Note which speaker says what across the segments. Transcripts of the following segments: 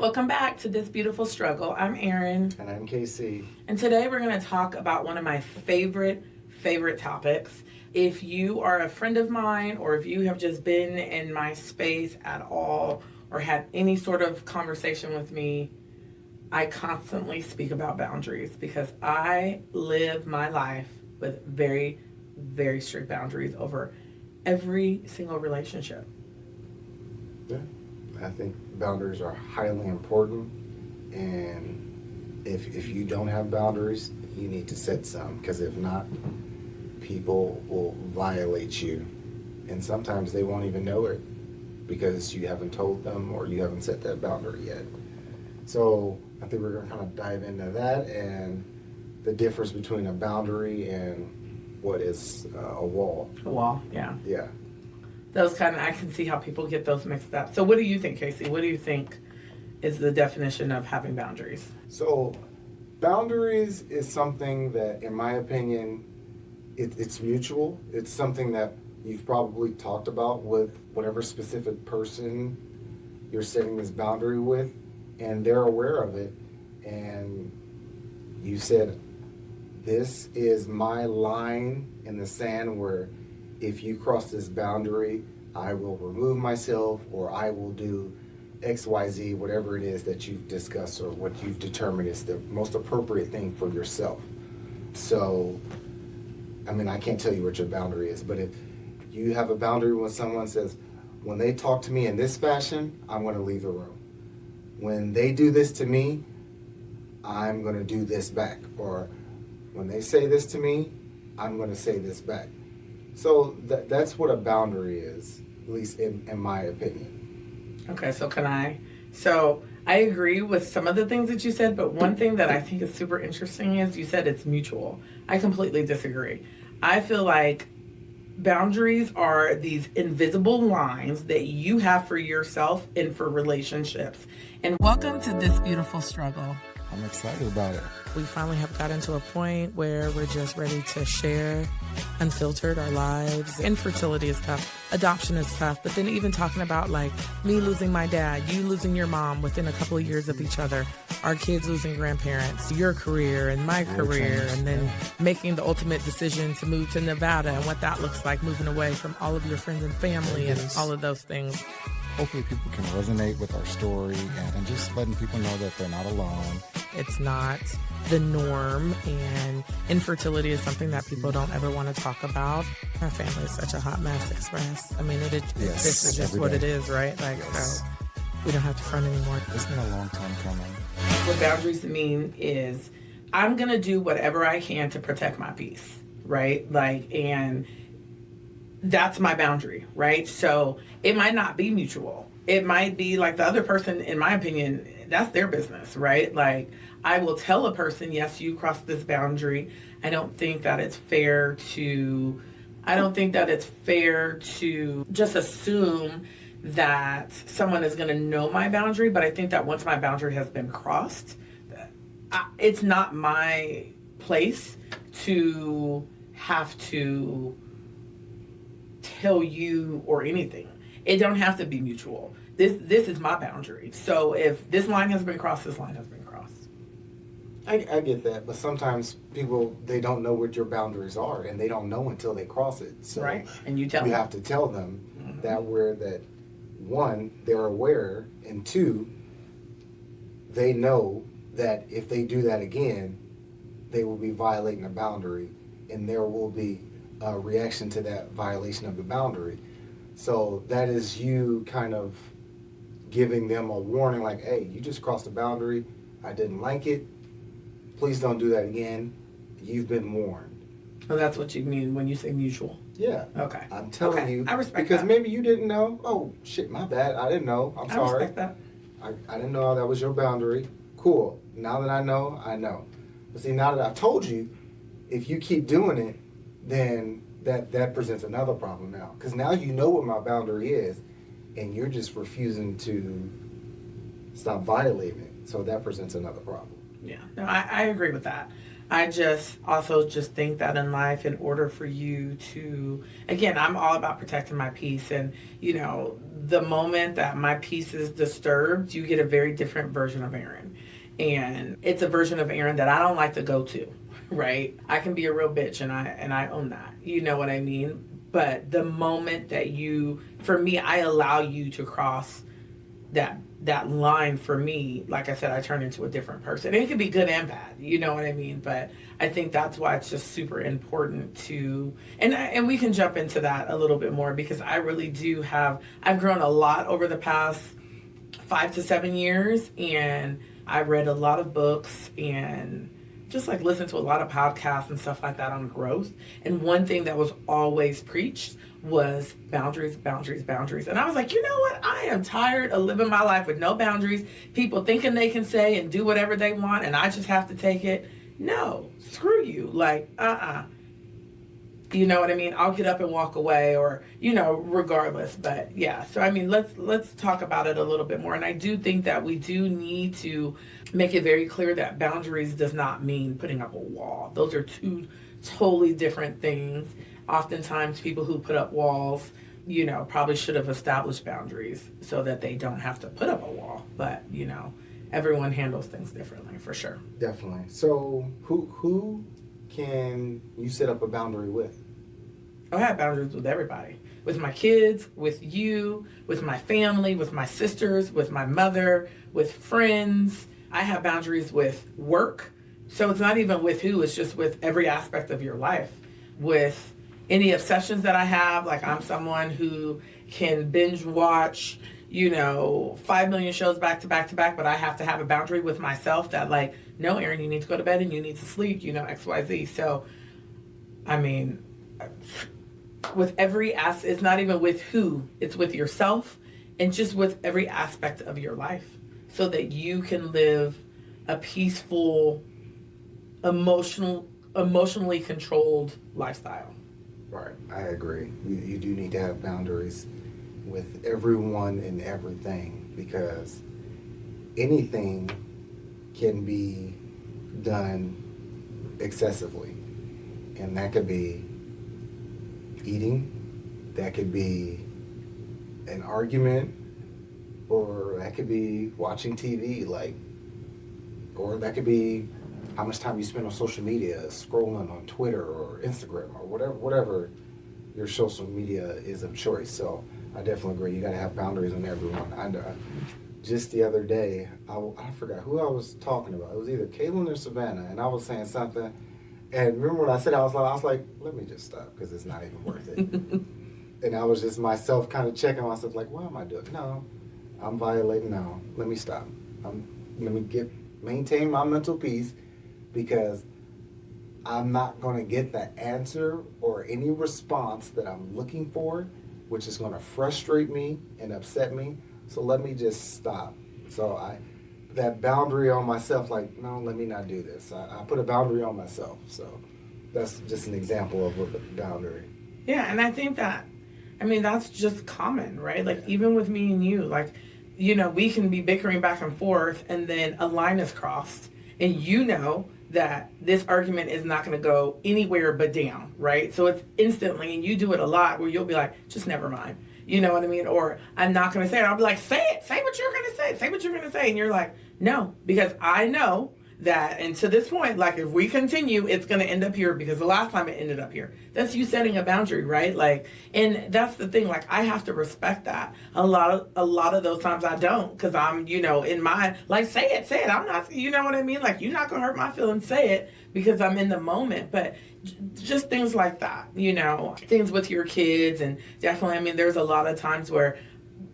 Speaker 1: Welcome back to This Beautiful Struggle. I'm Erin.
Speaker 2: And I'm KC.
Speaker 1: And today we're going to talk about one of my favorite topics. If you are a friend of mine, or if you have just been in my space at all, or had any sort of conversation with me, I constantly speak about boundaries because I live my life with very strict boundaries over every single relationship.
Speaker 2: Yeah, I think boundaries are highly important, and if you don't have boundaries, you need to set some, because if not, people will violate you, and sometimes they won't even know it because you haven't told them or you haven't set that boundary yet. So I think we're going to kind of dive into that and the difference between a boundary and what is a wall.
Speaker 1: A wall, yeah.
Speaker 2: Yeah.
Speaker 1: I can see how people get those mixed up. So what do you think, Casey? What do you think is the definition of having boundaries?
Speaker 2: So boundaries is something that, in my opinion, it's mutual. It's something that you've probably talked about with whatever specific person you're setting this boundary with, and they're aware of it. And you said, this is my line in the sand where if you cross this boundary, I will remove myself, or I will do XYZ, whatever it is that you've discussed or what you've determined is the most appropriate thing for yourself. So, I mean, I can't tell you what your boundary is, but if you have a boundary when someone says, when they talk to me in this fashion, I'm going to leave the room. When they do this to me, I'm going to do this back. Or when they say this to me, I'm going to say this back. So that's what a boundary is, at least in my opinion.
Speaker 1: Okay, so I agree with some of the things that you said, but one thing that I think is super interesting is you said it's mutual. I completely disagree. I feel like boundaries are these invisible lines that you have for yourself and for relationships. And welcome to This Beautiful Struggle.
Speaker 2: I'm excited about it.
Speaker 1: We finally have gotten to a point where we're just ready to share unfiltered our lives. Infertility is tough. Adoption is tough. But then even talking about like me losing my dad, you losing your mom within a couple of years of each other, our kids losing grandparents, your career and my career, and then making the ultimate decision to move to Nevada and what that looks like, moving away from all of your friends and family and all of those things.
Speaker 3: Hopefully people can resonate with our story and just letting people know that they're not alone.
Speaker 1: It's not the norm, and infertility is something that people don't ever want to talk about. Our family is such a hot mess, Express. I mean, this is just what it is, right? Like, yes. We don't have to front anymore.
Speaker 3: It's been a long time coming.
Speaker 1: What boundaries mean is I'm going to do whatever I can to protect my peace, right? Like, and that's my boundary, right? So it might not be mutual. It might be like the other person, in my opinion, that's their business, right? Like, I will tell a person, yes, you crossed this boundary. I don't think that it's fair to just assume that someone is going to know my boundary. But I think that once my boundary has been crossed, it's not my place to have to tell you or anything. It don't have to be mutual. This is my boundary. So if this line has been crossed, this line has been crossed.
Speaker 2: I get that, but sometimes people, they don't know what your boundaries are, and they don't know until they cross it. So
Speaker 1: right, and you tell them.
Speaker 2: You have to tell them that one, they're aware, and two, they know that if they do that again, they will be violating a boundary, and there will be a reaction to that violation of the boundary. So that is you kind of giving them a warning, like, hey, you just crossed a boundary. I didn't like it. Please don't do that again. You've been warned.
Speaker 1: Oh, that's what you mean when you say mutual.
Speaker 2: Yeah.
Speaker 1: Okay.
Speaker 2: I'm telling you.
Speaker 1: I respect
Speaker 2: because
Speaker 1: that.
Speaker 2: maybe you didn't know. Oh, shit, my bad. I didn't know. I'm sorry.
Speaker 1: I respect that.
Speaker 2: I didn't know that was your boundary. Cool. Now that I know, I know. But see, now that I've told you, if you keep doing it, then that presents another problem now. Because now you know what my boundary is, and you're just refusing to stop violating it. So that presents another problem.
Speaker 1: Yeah, no, I agree with that. I just also just think that in life, in order for you to, again, I'm all about protecting my peace. And, the moment that my peace is disturbed, you get a very different version of Aaron. And it's a version of Aaron that I don't like to go to, right? I can be a real bitch, and I own that. You know what I mean? But the moment that for me, I allow you to cross that line, for me, like I said, I turn into a different person. And it can be good and bad, you know what I mean? But I think that's why it's just super important to, and we can jump into that a little bit more, because I really do I've grown a lot over the past 5 to 7 years, and I read a lot of books and just like listened to a lot of podcasts and stuff like that on growth. And one thing that was always preached was boundaries, boundaries, boundaries. And I was like, you know what? I am tired of living my life with no boundaries. People thinking they can say and do whatever they want, and I just have to take it. No, screw you. Like, You know what I mean? I'll get up and walk away, or, regardless. But yeah, so I mean, let's talk about it a little bit more. And I do think that we do need to make it very clear that boundaries does not mean putting up a wall. Those are two totally different things. Oftentimes people who put up walls, probably should have established boundaries so that they don't have to put up a wall. But, everyone handles things differently, for sure.
Speaker 2: Definitely. So who can you set up a boundary with?
Speaker 1: I have boundaries with everybody. With my kids, with you, with my family, with my sisters, with my mother, with friends. I have boundaries with work. So it's not even with who, it's just with every aspect of your life. With any obsessions that I have, like I'm someone who can binge watch, 5 million shows back to back to back, but I have to have a boundary with myself that, like, no, Erin, you need to go to bed and you need to sleep, X, Y, Z. So, I mean, with every it's not even with who, it's with yourself, and just with every aspect of your life, so that you can live a peaceful, emotionally controlled lifestyle.
Speaker 2: Right, I agree. You do need to have boundaries with everyone and everything, because anything can be done excessively. And that could be eating, that could be an argument, or that could be watching TV, or that could be how much time you spend on social media, scrolling on Twitter or Instagram or whatever your social media is of choice. So I definitely agree. You got to have boundaries on everyone. And just the other day, I forgot who I was talking about. It was either Kaylin or Savannah, and I was saying something. And remember when I said I was like, let me just stop, because it's not even worth it. And I was just myself kind of checking myself, like, what am I doing? No, I'm violating. No, let me stop. Let me maintain my mental peace, because I'm not going to get the answer or any response that I'm looking for, which is going to frustrate me and upset me. So let me just stop. So that boundary on myself, like, no, let me not do this. I put a boundary on myself. So that's just an example of a boundary.
Speaker 1: Yeah, and I think that's just common, right? Like, even with me and you, like, we can be bickering back and forth, and then a line is crossed, and that this argument is not going to go anywhere but down, right? So it's instantly, and you do it a lot, where you'll be like, just never mind. You know what I mean? Or I'm not going to say it. I'll be like, say it. Say what you're going to say. Say what you're going to say. And you're like, no, because I know that, and to this point, like, if we continue, it's going to end up here, because the last time it ended up here. That's you setting a boundary, right? Like, and that's the thing. Like, I have to respect that. A lot of those times I don't, because I'm, in my, like, say it. I'm not, you know what I mean? Like, you're not going to hurt my feelings. Say it, because I'm in the moment. But just things like that, things with your kids. And definitely, there's a lot of times where,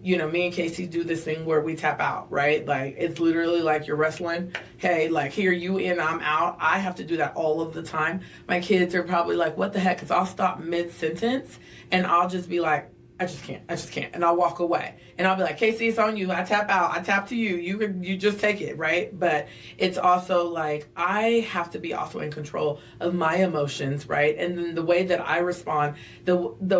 Speaker 1: me and Casey do this thing where we tap out, right? Like, it's literally like you're wrestling. Hey, like, here, you in, I'm out. I have to do that all of the time. My kids are probably like, what the heck? Because I'll stop mid-sentence, and I'll just be like, I just can't. And I'll walk away. And I'll be like, Casey, it's on you. I tap out. I tap to you. You just take it, right? But it's also like, I have to be also in control of my emotions, right? And then the way that I respond, the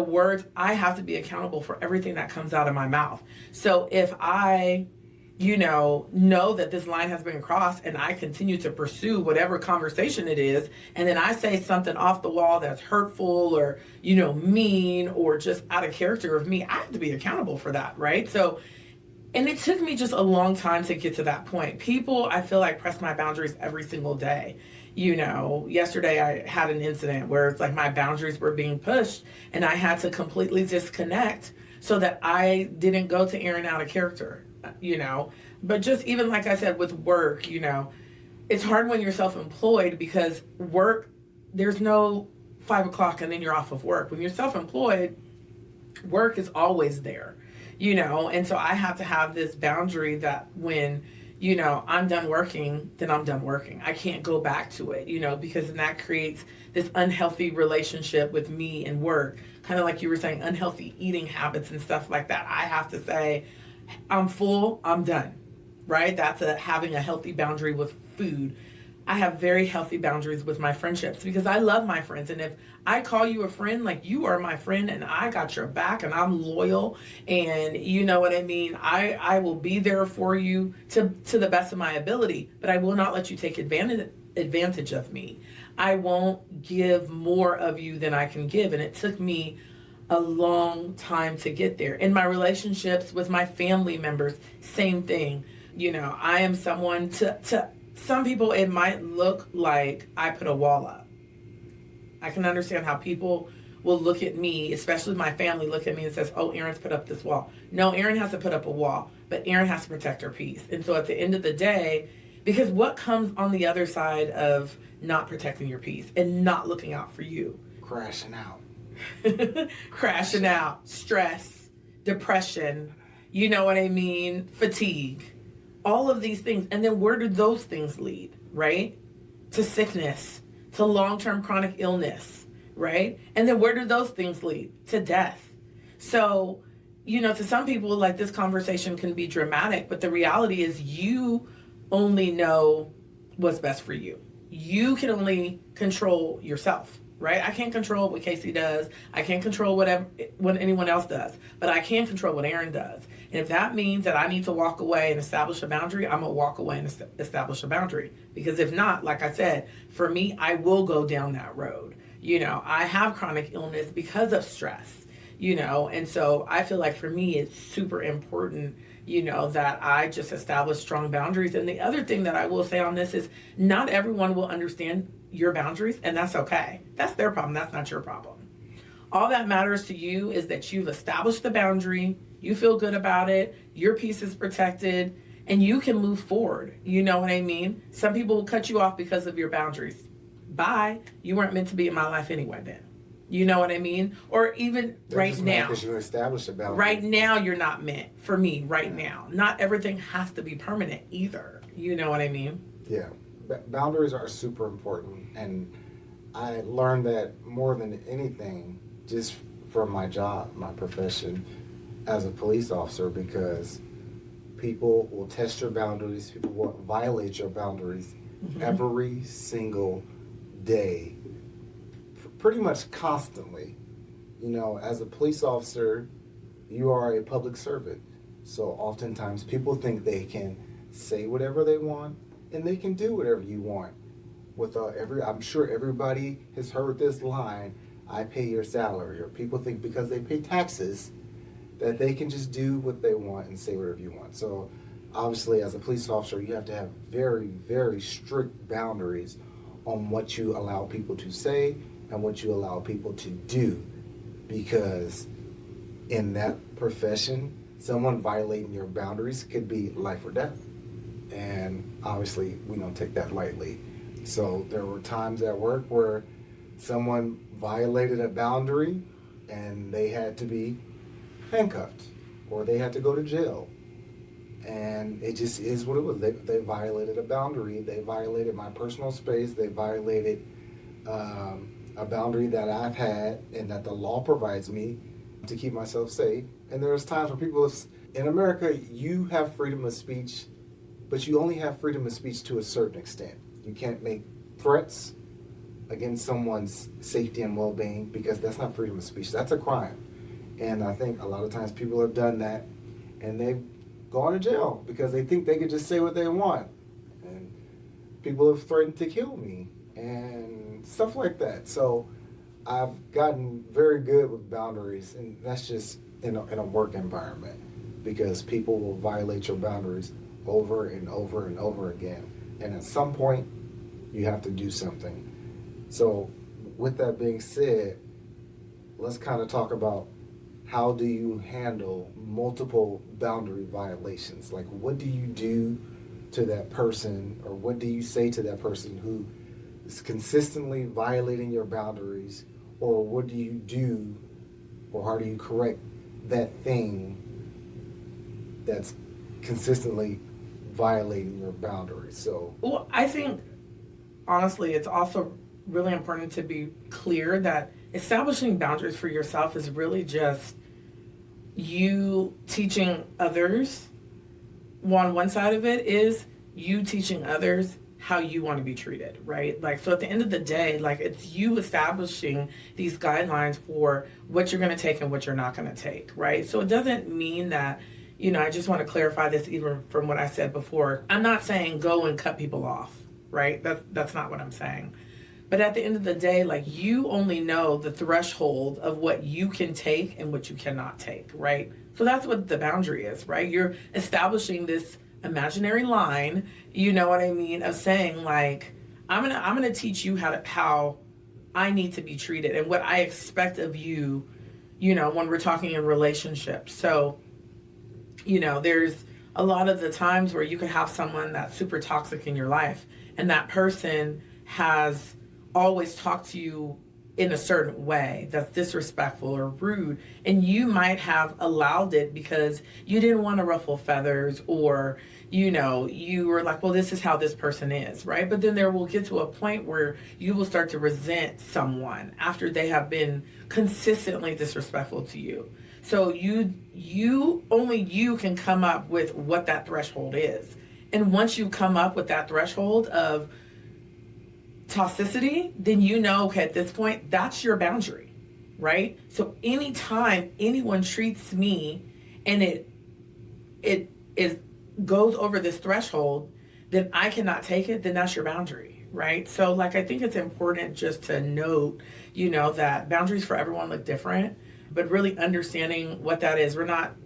Speaker 1: words, I have to be accountable for everything that comes out of my mouth. So if I know that this line has been crossed and I continue to pursue whatever conversation it is, and then I say something off the wall that's hurtful or, mean or just out of character of me, I have to be accountable for that, right? So, and it took me just a long time to get to that point. People, I feel like, press my boundaries every single day. Yesterday I had an incident where it's like my boundaries were being pushed and I had to completely disconnect so that I didn't go to Aaron out of character. But just even like I said with work, it's hard when you're self-employed because work, there's no 5 o'clock and then you're off of work. When you're self-employed, work is always there, and so I have to have this boundary that when, I'm done working, then I'm done working. I can't go back to it, because then that creates this unhealthy relationship with me and work, kind of like you were saying, unhealthy eating habits and stuff like that. I have to say, I'm full, I'm done, right? That's having a healthy boundary with food. I have very healthy boundaries with my friendships because I love my friends. And if I call you a friend, like you are my friend and I got your back and I'm loyal and you know what I mean? I will be there for you to the best of my ability, but I will not let you take advantage of me. I won't give more of you than I can give. And it took me a long time to get there. In my relationships with my family members, same thing. I am someone to some people, it might look like I put a wall up. I can understand how people will look at me, especially my family, look at me and says, oh, Erin's put up this wall. No, Erin has to put up a wall, but Erin has to protect her peace. And so at the end of the day, because what comes on the other side of not protecting your peace and not looking out for you?
Speaker 2: Crashing out.
Speaker 1: Crashing out, stress, depression, you know what I mean? Fatigue, all of these things. And then where do those things lead, right? To sickness, to long-term chronic illness, right? And then where do those things lead? To death. So, to some people, like, this conversation can be dramatic, but the reality is you only know what's best for you. You can only control yourself. Right? I can't control what Casey does. I can't control what anyone else does. But I can control what Erin does. And if that means that I need to walk away and establish a boundary, I'm going to walk away and establish a boundary. Because if not, like I said, for me, I will go down that road. I have chronic illness because of stress, and so I feel like for me, it's super important, that I just establish strong boundaries. And the other thing that I will say on this is not everyone will understand your boundaries, and that's okay. That's their problem. That's not your problem. All that matters to you is that you've established the boundary, you feel good about it, your peace is protected, and you can move forward. You know what I mean? Some people will cut you off because of your boundaries. Bye. You weren't meant to be in my life anyway then. You know what I mean? Or even right now.
Speaker 2: Because you established a boundary.
Speaker 1: Right now, you're not meant for me right now. Not everything has to be permanent either. You know what I mean?
Speaker 2: Yeah. Boundaries are super important. And I learned that more than anything just from my job, my profession as a police officer, because people will test your boundaries. People will violate your boundaries every single day, pretty much constantly. As a police officer, you are a public servant. So oftentimes people think they can say whatever they want and they can do whatever you want. I'm sure everybody has heard this line, I pay your salary. Or people think because they pay taxes that they can just do what they want and say whatever you want. So obviously as a police officer, you have to have very, very strict boundaries on what you allow people to say and what you allow people to do. Because in that profession, someone violating your boundaries could be life or death. And obviously we don't take that lightly. So there were times at work where someone violated a boundary and they had to be handcuffed or they had to go to jail. And it just is what it was. They violated a boundary. They violated my personal space. They violated a boundary that I've had and that the law provides me to keep myself safe. And there's times when people, in America, you have freedom of speech, but you only have freedom of speech to a certain extent. You can't make threats against someone's safety and well-being because that's not freedom of speech. That's a crime. And I think a lot of times people have done that and they've going to jail because they think they can just say what they want. And people have threatened to kill me and stuff like that. So I've gotten very good with boundaries, and that's just in a work environment because people will violate your boundaries over and over and over again. And at some point, you have to do something. So with that being said, let's kind of talk about how do you handle multiple boundary violations? Like, what do you do to that person, or what do you say to that person who is consistently violating your boundaries, or what do you do, or how do you correct that thing that's consistently violating your boundaries? So,
Speaker 1: well, I think honestly, it's also really important to be clear that establishing boundaries for yourself is really just you teaching others. One side of it is you teaching others how you want to be treated, right? Like, so at the end of the day, like, it's you establishing these guidelines for what you're going to take and what you're not going to take, right? So it doesn't mean that, I just want to clarify this even from what I said before. I'm not saying go and cut people off, right? That's not what I'm saying. But at the end of the day, like, you only know the threshold of what you can take and what you cannot take, right? So that's what the boundary is, right? You're establishing this imaginary line, you know what I mean, of saying, like, I'm gonna teach you how I need to be treated and what I expect of you, when we're talking in relationships. So, there's a lot of the times where you could have someone that's super toxic in your life, and that person has always talked to you in a certain way that's disrespectful or rude, and you might have allowed it because you didn't want to ruffle feathers, or you were like, well, this is how this person is, right? But then there will get to a point where you will start to resent someone after they have been consistently disrespectful to you. So only you can come up with what that threshold is. And once you come up with that threshold of toxicity, then okay, at this point, that's your boundary, right? So anytime anyone treats me and it goes over this threshold, then I cannot take it, then that's your boundary, right? So, like, I think it's important just to note, that boundaries for everyone look different, but really understanding what that is. We're not,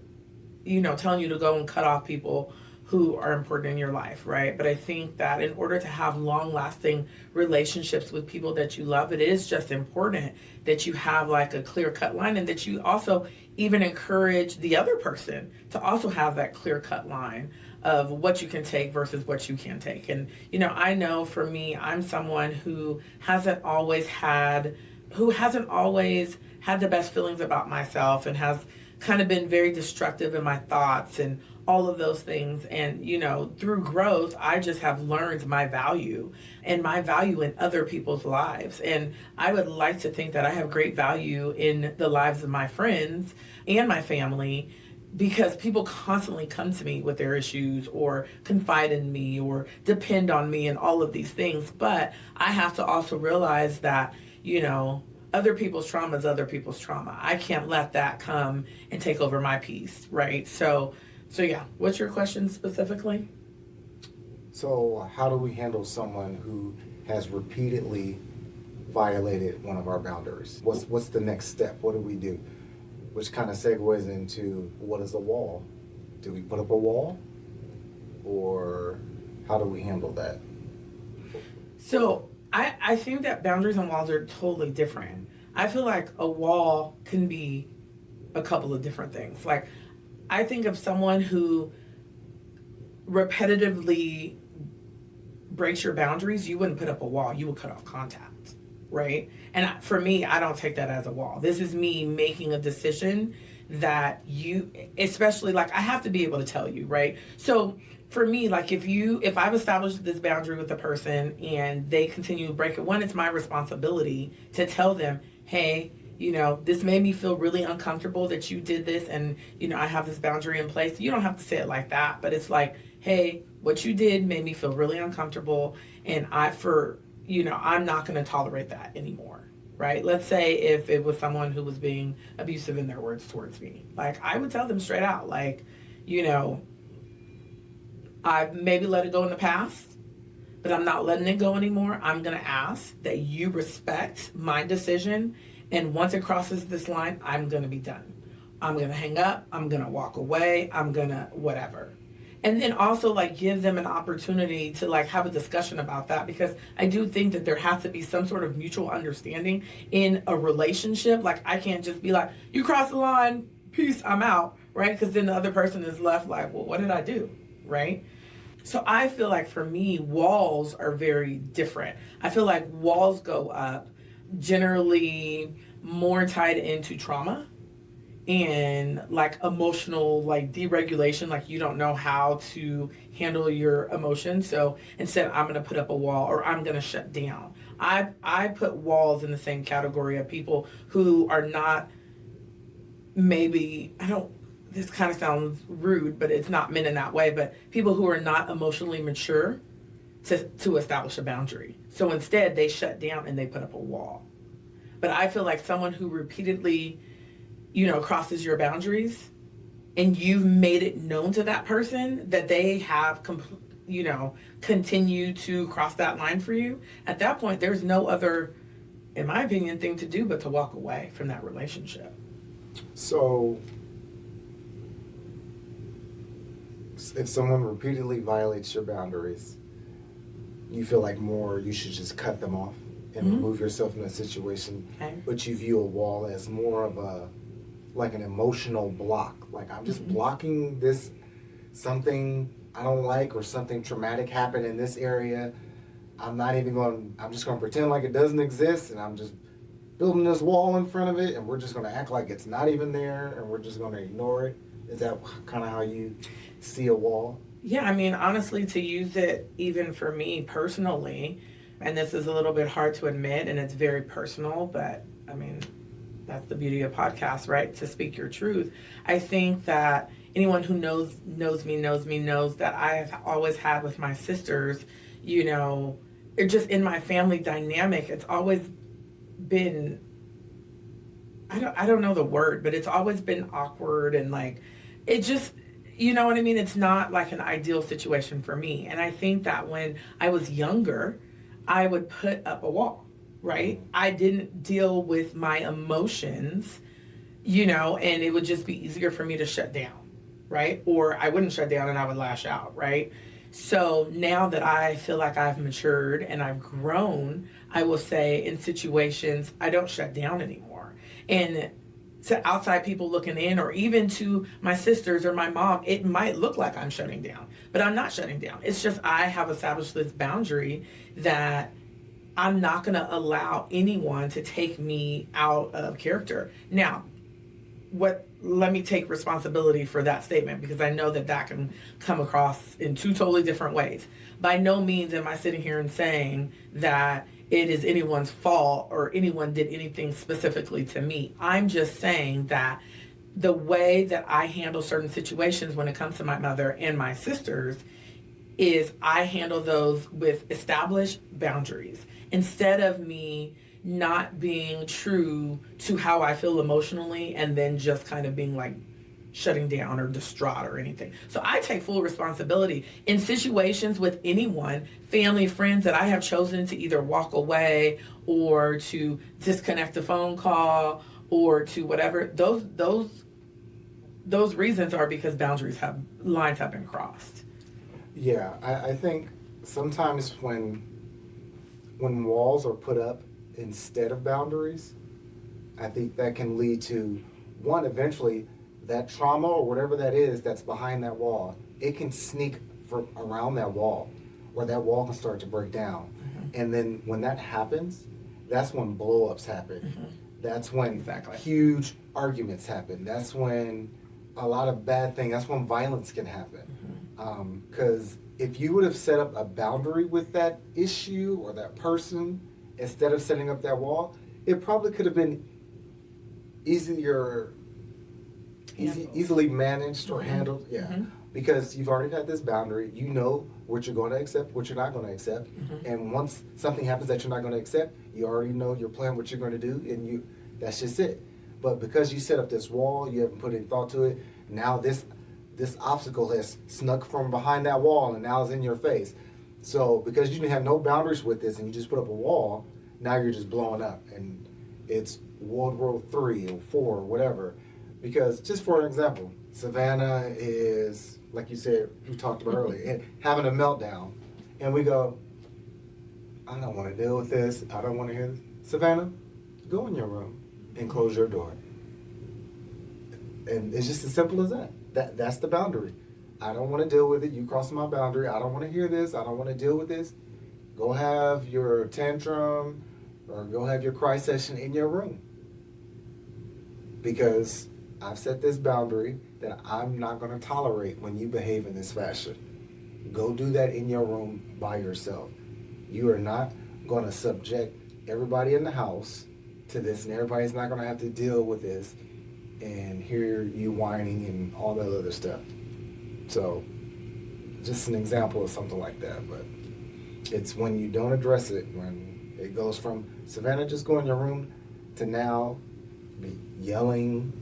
Speaker 1: telling you to go and cut off people who are important in your life, right? But I think that in order to have long-lasting relationships with people that you love, it is just important that you have like a clear-cut line, and that you also even encourage the other person to also have that clear-cut line of what you can take versus what you can't take. And, I know for me, I'm someone who hasn't always had the best feelings about myself, and has kind of been very destructive in my thoughts and all of those things. And, through growth, I just have learned my value and my value in other people's lives. And I would like to think that I have great value in the lives of my friends and my family, because people constantly come to me with their issues, or confide in me, or depend on me, and all of these things. But I have to also realize that, other people's trauma is other people's trauma. I can't let that come and take over my peace, right? So yeah, what's your question specifically?
Speaker 2: So how do we handle someone who has repeatedly violated one of our boundaries? What's the next step? What do we do? Which kind of segues into, what is a wall? Do we put up a wall? Or how do we handle that?
Speaker 1: So I think that boundaries and walls are totally different. I feel like a wall can be a couple of different things. Like, I think of someone who repetitively breaks your boundaries, you wouldn't put up a wall, you would cut off contact, right? And for me, I don't take that as a wall. This is me making a decision that especially, like, I have to be able to tell you, right? So for me, like, if I've established this boundary with a person and they continue to break it, one, it's my responsibility to tell them, hey, this made me feel really uncomfortable that you did this, and, I have this boundary in place. You don't have to say it like that, but it's like, hey, what you did made me feel really uncomfortable, and I'm not going to tolerate that anymore, right? Let's say if it was someone who was being abusive in their words towards me, like, I would tell them straight out, like, I've maybe let it go in the past, but I'm not letting it go anymore. I'm going to ask that you respect my decision. And once it crosses this line, I'm going to be done. I'm going to hang up. I'm going to walk away. I'm going to whatever. And then also like give them an opportunity to like have a discussion about that, because I do think that there has to be some sort of mutual understanding in a relationship. Like I can't just be like, you cross the line, peace, I'm out, right? Because then the other person is left like, well, what did I do, right? So I feel like for me, walls are very different. I feel like walls go up generally more tied into trauma and like emotional like deregulation, like you don't know how to handle your emotions. So instead I'm going to put up a wall or I'm going to shut down. I put walls in the same category of people who are not, maybe, I don't, this kind of sounds rude, but it's not meant in that way, but people who are not emotionally mature to establish a boundary. So instead they shut down and they put up a wall. But I feel like someone who repeatedly, crosses your boundaries and you've made it known to that person that they have, continued to cross that line for you, at that point, there's no other, in my opinion, thing to do but to walk away from that relationship.
Speaker 2: So, if someone repeatedly violates your boundaries, you feel like you should just cut them off and remove yourself from that situation. Okay. But you view a wall as more of like an emotional block. Like I'm just blocking this, something I don't like or something traumatic happened in this area. I'm just going to pretend like it doesn't exist, and I'm just building this wall in front of it, and we're just going to act like it's not even there, and we're just going to ignore it. Is that kind of how you see a wall?
Speaker 1: Yeah, I mean, honestly, to use it even for me personally, and this is a little bit hard to admit, and it's very personal, but I mean, that's the beauty of podcasts, right? To speak your truth. I think that anyone who knows me knows that I have always had with my sisters, it just in my family dynamic, it's always been, I don't know the word, but it's always been awkward and like, it just, you know what I mean? It's not like an ideal situation for me. And I think that when I was younger, I would put up a wall, right? I didn't deal with my emotions, and it would just be easier for me to shut down, right? Or I wouldn't shut down and I would lash out, right? So now that I feel like I've matured and I've grown, I will say in situations, I don't shut down anymore. And to outside people looking in, or even to my sisters or my mom, it might look like I'm shutting down, but I'm not shutting down. It's just I have established this boundary that I'm not going to allow anyone to take me out of character. Now, let me take responsibility for that statement, because I know that can come across in two totally different ways. By no means am I sitting here and saying that it is anyone's fault or anyone did anything specifically to me. I'm just saying that the way that I handle certain situations when it comes to my mother and my sisters is I handle those with established boundaries. Instead of me not being true to how I feel emotionally and then just kind of being like shutting down or distraught or anything. So I take full responsibility in situations with anyone, family, friends, that I have chosen to either walk away or to disconnect the phone call or to whatever. Those reasons are because lines have been crossed.
Speaker 2: Yeah, I think sometimes when walls are put up instead of boundaries, I think that can lead to, one, eventually that trauma or whatever that is that's behind that wall, it can sneak around that wall, or that wall can start to break down. And then when that happens, that's when blow-ups happen. That's when huge arguments happen. That's when a lot of that's when violence can happen. Because if you would have set up a boundary with that issue or that person instead of setting up that wall, it probably could have been easily managed or handled. Because you've already had this boundary. You know what you're going to accept, what you're not going to accept. And once something happens that you're not going to accept, you already know your plan, what you're going to do, and that's just it. But because you set up this wall, you haven't put any thought to it, now this this obstacle has snuck from behind that wall and now is in your face. So because you didn't have no boundaries with this and you just put up a wall, now you're just blowing up. And it's World War III or IV or whatever. Because just for an example, Savannah is, like you said, we talked about earlier, having a meltdown. And we go, I don't want to deal with this. I don't want to hear this. Savannah, go in your room and close your door. And it's just as simple as that. That's the boundary. I don't want to deal with it. You crossing my boundary. I don't want to hear this. I don't want to deal with this. Go have your tantrum or go have your cry session in your room. Because I've set this boundary that I'm not going to tolerate when you behave in this fashion. Go do that in your room by yourself. You are not going to subject everybody in the house to this, and everybody's not going to have to deal with this and hear you whining and all that other stuff. So, just an example of something like that. But it's when you don't address it, when it goes from Savannah, just go in your room, to now be yelling,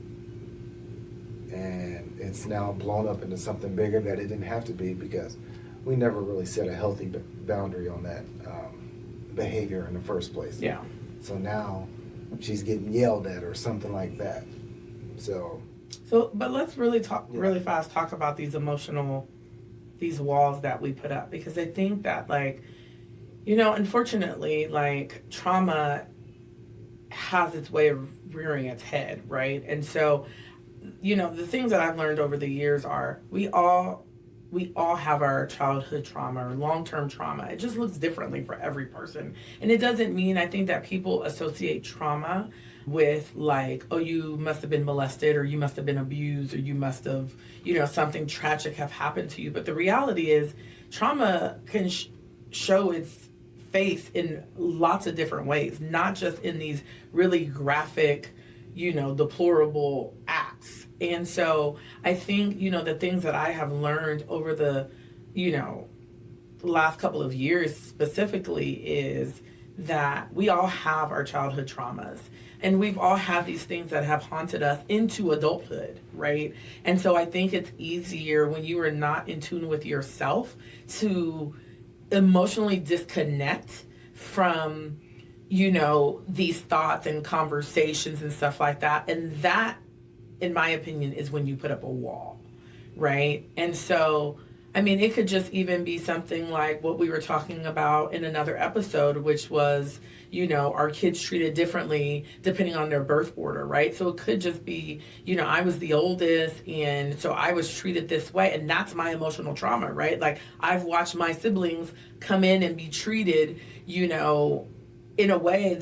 Speaker 2: and it's now blown up into something bigger that it didn't have to be, because we never really set a healthy boundary on that behavior in the first place.
Speaker 1: Yeah.
Speaker 2: So now she's getting yelled at or something like that. So,
Speaker 1: but let's really really fast talk about these walls that we put up, because I think that, like, you know, unfortunately, like, trauma has its way of rearing its head, right? And so, you know, the things that I've learned over the years are we all have our childhood trauma or long-term trauma. It just looks differently for every person. And it doesn't mean, I think that people associate trauma with, like, oh, you must have been molested, or you must have been abused, or you must have, you know, something tragic have happened to you. But the reality is trauma can show its face in lots of different ways, not just in these really graphic, you know, deplorable acts. And so I think, you know, the things that I have learned over the, you know, last couple of years specifically is that we all have our childhood traumas, and we've all had these things that have haunted us into adulthood, right? And so I think it's easier when you are not in tune with yourself to emotionally disconnect from, you know, these thoughts and conversations and stuff like that. And that, in my opinion, is when you put up a wall, right? And so, I mean, it could just even be something like what we were talking about in another episode, which was, you know, our kids treated differently depending on their birth order, right? So it could just be, you know, I was the oldest, and so I was treated this way, and that's my emotional trauma, right? Like, I've watched my siblings come in and be treated, you know, in a way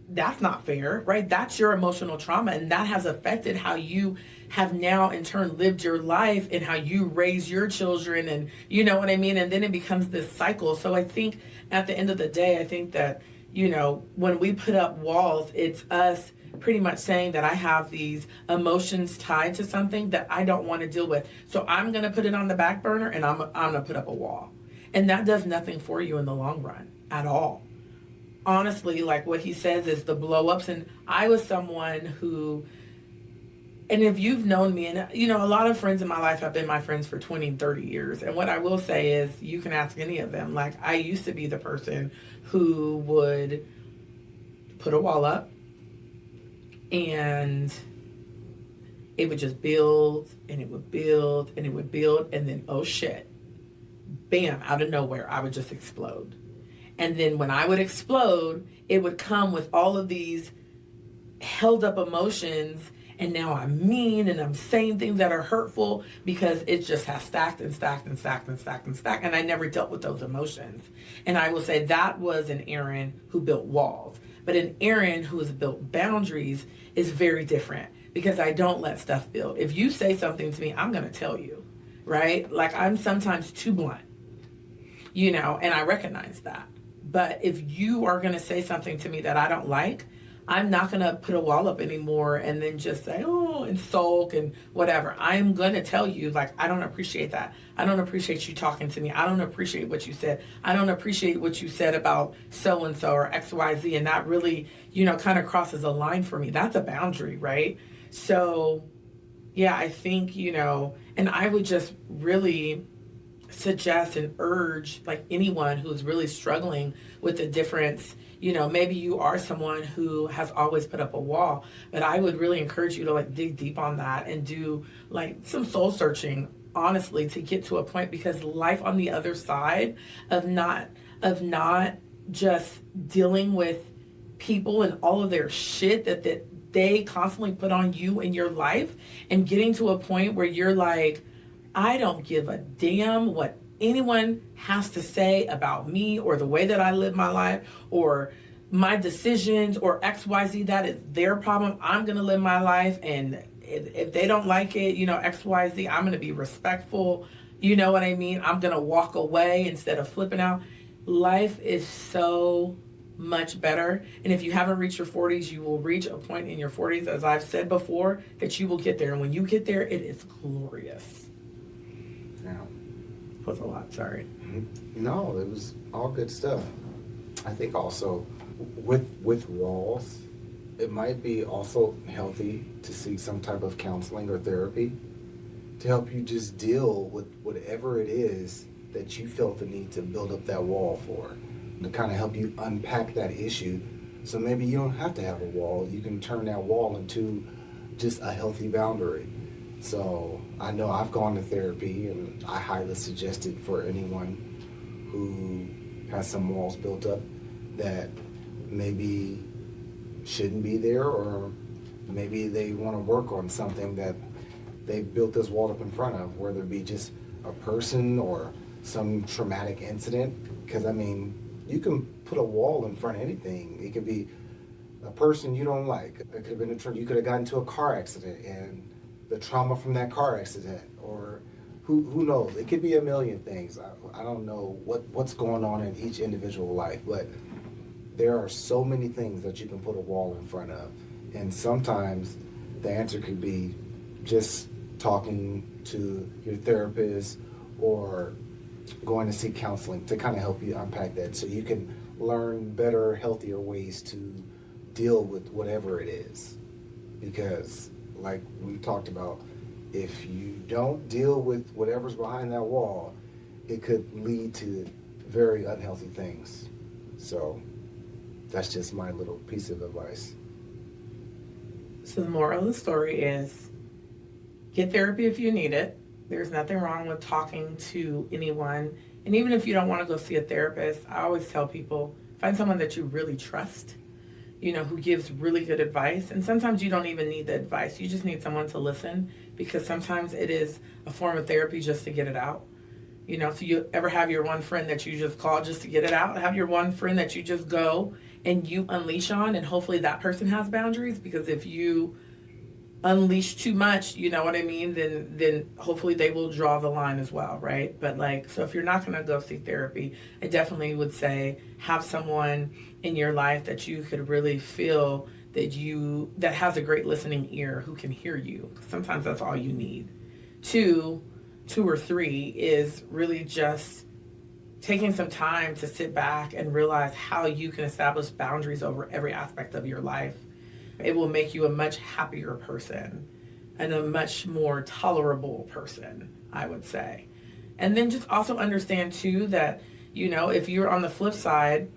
Speaker 1: that's not fair, right? That's your emotional trauma, and that has affected how you have now in turn lived your life and how you raise your children, and you know what I mean? And then it becomes this cycle. So I think at the end of the day, I think that, you know, when we put up walls, it's us pretty much saying that I have these emotions tied to something that I don't want to deal with. So I'm going to put it on the back burner, and I'm going to put up a wall. And that does nothing for you in the long run at all. Honestly, like what he says is the blow-ups. And I was someone who, and if you've known me, and you know, a lot of friends in my life have been my friends for 20 and 30 years. And what I will say is, you can ask any of them, like, I used to be the person who would put a wall up, and it would just build, and it would build, and it would build, and then, oh shit, bam, out of nowhere, I would just explode. And then when I would explode, it would come with all of these held up emotions, and now I'm mean, and I'm saying things that are hurtful because it just has stacked and stacked and stacked and stacked and stacked, and I never dealt with those emotions. And I will say that was an Aaron who built walls. But an Aaron who has built boundaries is very different, because I don't let stuff build. If you say something to me, I'm going to tell you, right? Like, I'm sometimes too blunt, you know, and I recognize that. But if you are going to say something to me that I don't like, I'm not going to put a wall up anymore and then just say, oh, and sulk and whatever. I'm going to tell you, like, I don't appreciate that. I don't appreciate you talking to me. I don't appreciate what you said. I don't appreciate what you said about so-and-so or XYZ. And that really, you know, kind of crosses a line for me. That's a boundary, right? So, yeah, I think, you know, And I would just really suggest and urge like anyone who's really struggling with the difference. Maybe you are someone who has always put up a wall, but I would really encourage you to like dig deep on that and do like some soul searching, honestly, to get to a point, because life on the other side of not just dealing with people and all of their shit that they constantly put on you in your life, and getting to a point where you're like, I don't give a damn what anyone has to say about me or the way that I live my life or my decisions or XYZ. That is their problem. I'm going to live my life. And if they don't like it, XYZ, I'm going to be respectful. You know what I mean? I'm going to walk away instead of flipping out. Life is so much better. And if you haven't reached your 40s, you will reach a point in your 40s, as I've said before, that you will get there. And when you get there, it is glorious.
Speaker 2: Yeah.
Speaker 1: Was a lot, sorry.
Speaker 2: No, it was all good stuff. I think also with walls, it might be also healthy to seek some type of counseling or therapy to help you just deal with whatever it is that you felt the need to build up that wall for, to kind of help you unpack that issue. So maybe you don't have to have a wall. You can turn that wall into just a healthy boundary. So I know I've gone to therapy, and I highly suggest it for anyone who has some walls built up that maybe shouldn't be there, or maybe they want to work on something that they've built this wall up in front of, whether it be just a person or some traumatic incident. Because you can put a wall in front of anything. It could be a person you don't like. It could have been you could have gotten into a car accident and the trauma from that car accident, or who knows? It could be a million things. I don't know what's going on in each individual life, but there are so many things that you can put a wall in front of. And sometimes the answer could be just talking to your therapist or going to seek counseling to kind of help you unpack that, so you can learn better, healthier ways to deal with whatever it is. Because like we talked about, if you don't deal with whatever's behind that wall, it could lead to very unhealthy things. So that's just my little piece of advice.
Speaker 1: So the moral of the story is, get therapy if you need it. There's nothing wrong with talking to anyone. And even if you don't want to go see a therapist, I always tell people, find someone that you really trust, who gives really good advice. And sometimes you don't even need the advice. You just need someone to listen, because sometimes it is a form of therapy just to get it out. So you ever have your one friend that you just call just to get it out? Have your one friend that you just go and you unleash on, and hopefully that person has boundaries, because if you unleash too much, then hopefully they will draw the line as well, right? But so if you're not going to go see therapy, I definitely would say have someone in your life that you could really feel that has a great listening ear, who can hear you. Sometimes that's all you need. Two or three is really just taking some time to sit back and realize how you can establish boundaries over every aspect of your life. It will make you a much happier person and a much more tolerable person, I would say. And then just also understand too that, if you're on the flip side,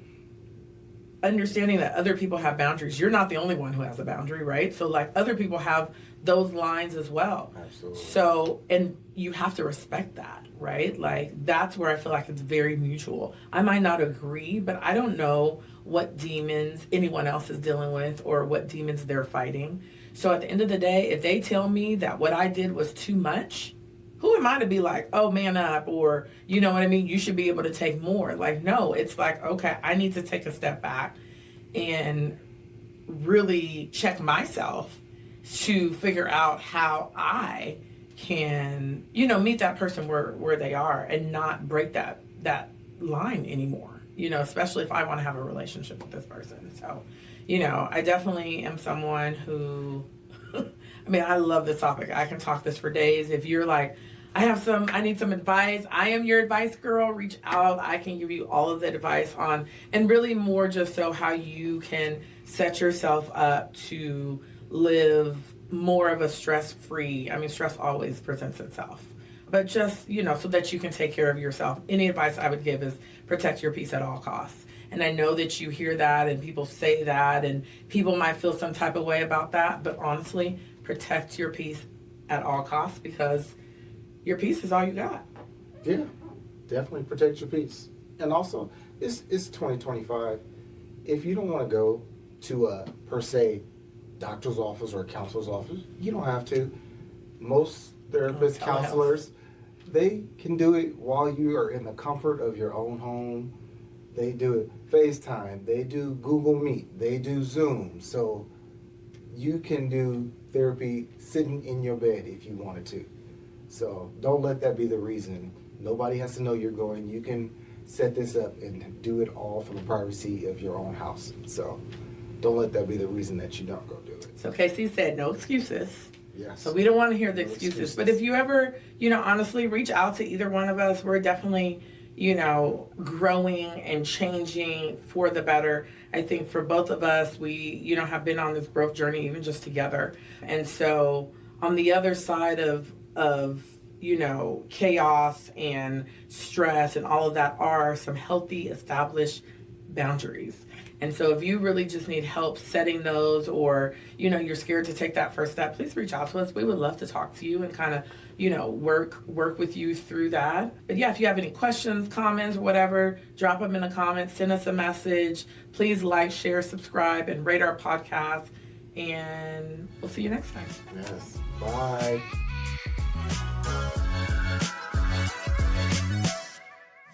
Speaker 1: understanding that other people have boundaries. You're not the only one who has a boundary, right? So other people have those lines as well.
Speaker 2: Absolutely.
Speaker 1: So, and you have to respect that, right? That's where I feel like it's very mutual. I might not agree, but I don't know what demons anyone else is dealing with or what demons they're fighting. So at the end of the day, if they tell me that what I did was too much, who am I to be like, oh, man up, or, you know what I mean? You should be able to take more. No, it's okay, I need to take a step back and really check myself to figure out how I can, meet that person where they are and not break that line anymore, especially if I want to have a relationship with this person. So, I definitely am someone who, I love this topic. I can talk this for days. If you're like, I need some advice, I am your advice girl, reach out. I can give you all of the advice on, and really more just so how you can set yourself up to live more of a stress-free, stress always presents itself. But just, so that you can take care of yourself. Any advice I would give is protect your peace at all costs. And I know that you hear that and people say that and people might feel some type of way about that. But honestly, protect your peace at all costs because your peace is all you got.
Speaker 2: Yeah, definitely protect your peace. And also, it's 2025. If you don't want to go to a, per se, doctor's office or a counselor's office, you don't have to. Most therapists, counselors, they can do it while you are in the comfort of your own home. They do it FaceTime, they do Google Meet, they do Zoom. So you can do therapy sitting in your bed if you wanted to. So don't let that be the reason. Nobody has to know you're going. You can set this up and do it all from the privacy of your own house. So don't let that be the reason that you don't go do it.
Speaker 1: So Casey said no excuses.
Speaker 2: Yes.
Speaker 1: So we don't want to hear the
Speaker 2: No
Speaker 1: excuses. But if you ever, honestly, reach out to either one of us. We're definitely, growing and changing for the better. I think for both of us, we, have been on this growth journey even just together. And so on the other side of chaos and stress and all of that are some healthy, established boundaries. And so if you really just need help setting those or, you're scared to take that first step, please reach out to us. We would love to talk to you and kind of, work with you through that. But yeah, if you have any questions, comments, whatever, drop them in the comments, send us a message. Please like, share, subscribe, and rate our podcast. And we'll see you next time.
Speaker 2: Yes. Bye.